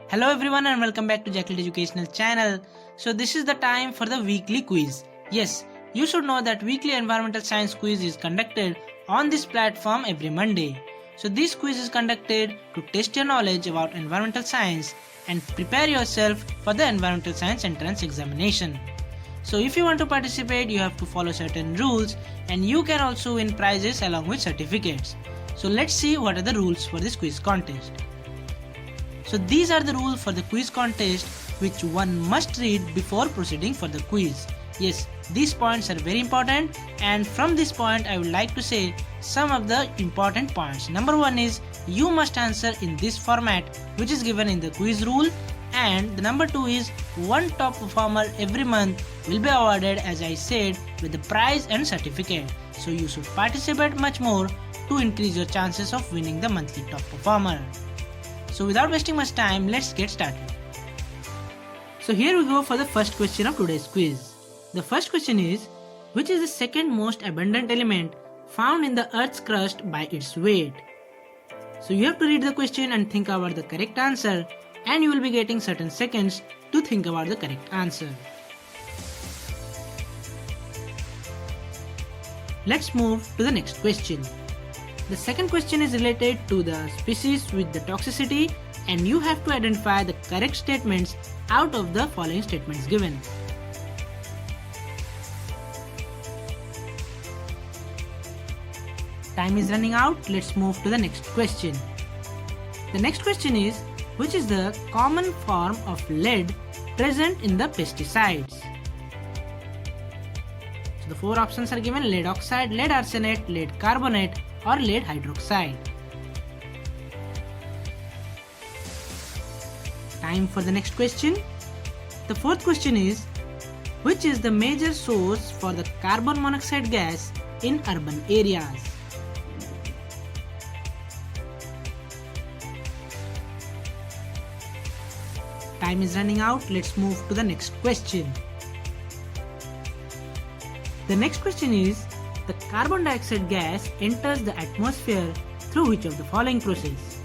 Hello everyone and welcome back to Zaki educational channel. So this is the time for the weekly quiz. Yes, you should know that weekly environmental science quiz is conducted on this platform every Monday. So this quiz is conducted to test your knowledge about environmental science and prepare yourself for the environmental science entrance examination. So if you want to participate, you have to follow certain rules and you can also win prizes along with certificates. So let's see what are the rules for this quiz contest. So these are the rules for the quiz contest which one must read before proceeding for the quiz. Yes, these points are very important, and from this point I would like to say some of the important points. Number 1 is you must answer in this format which is given in the quiz rule, and the number 2 is one top performer every month will be awarded, as I said, with the prize and certificate. So you should participate much more to increase your chances of winning the monthly top performer. So without wasting much time, let's get started. So here we go for the first question of today's quiz. The first question is, which is the second most abundant element found in the Earth's crust by its weight? So you have to read the question and think about the correct answer, and you will be getting certain seconds to think about the correct answer. Let's move to the next question. The second question is related to the species with the toxicity, and you have to identify the correct statements out of the following statements given. Time is running out. Let's move to the next question. The next question is, which is the common form of lead present in the pesticides? So the four options are given: lead oxide, lead arsenate, lead carbonate, or lead hydroxide. Time for the next question. The fourth question is, which is the major source for the carbon monoxide gas in urban areas? Time is running out. Let's move to the next question. The next question is, the carbon dioxide gas enters the atmosphere through which of the following process?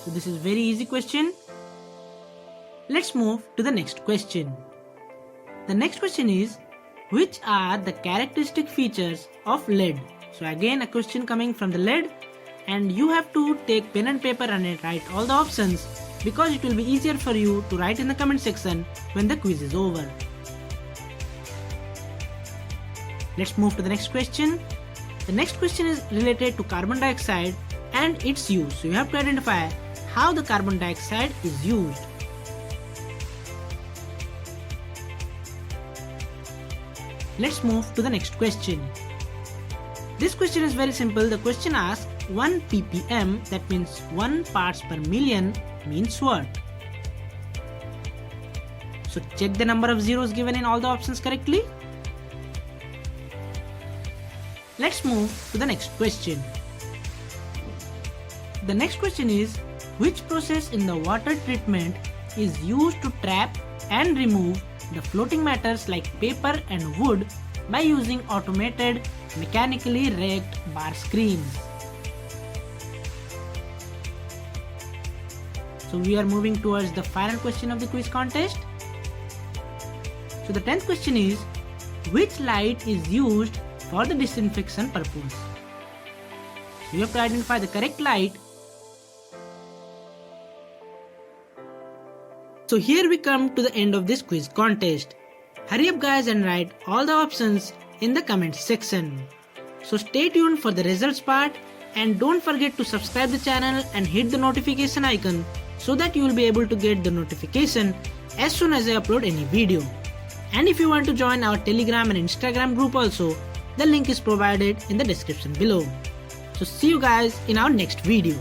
So this is very easy question. Let's move to the next question. The next question is, which are the characteristic features of lead? So again a question coming from the lead, and you have to take pen and paper and write all the options because it will be easier for you to write in the comment section when the quiz is over. Let's move to the next question. The next question is related to carbon dioxide and its use. So you have to identify how the carbon dioxide is used. Let's move to the next question. This question is very simple. The question asks 1 ppm, that means 1 parts per million, means what? So check the number of zeros given in all the options correctly. Let's move to the next question. The next question is, which process in the water treatment is used to trap and remove the floating matters like paper and wood by using automated mechanically raked bar screens? So we are moving towards the final question of the quiz contest. So the 10th question is, which light is used for the disinfection purpose? So you have to identify the correct light. So here we come to the end of this quiz contest. Hurry up guys and write all the options in the comment section. So stay tuned for the results part, and don't forget to subscribe the channel and hit the notification icon so that you will be able to get the notification as soon as I upload any video. And if you want to join our Telegram and Instagram group also, the link is provided in the description below. So see you guys in our next video.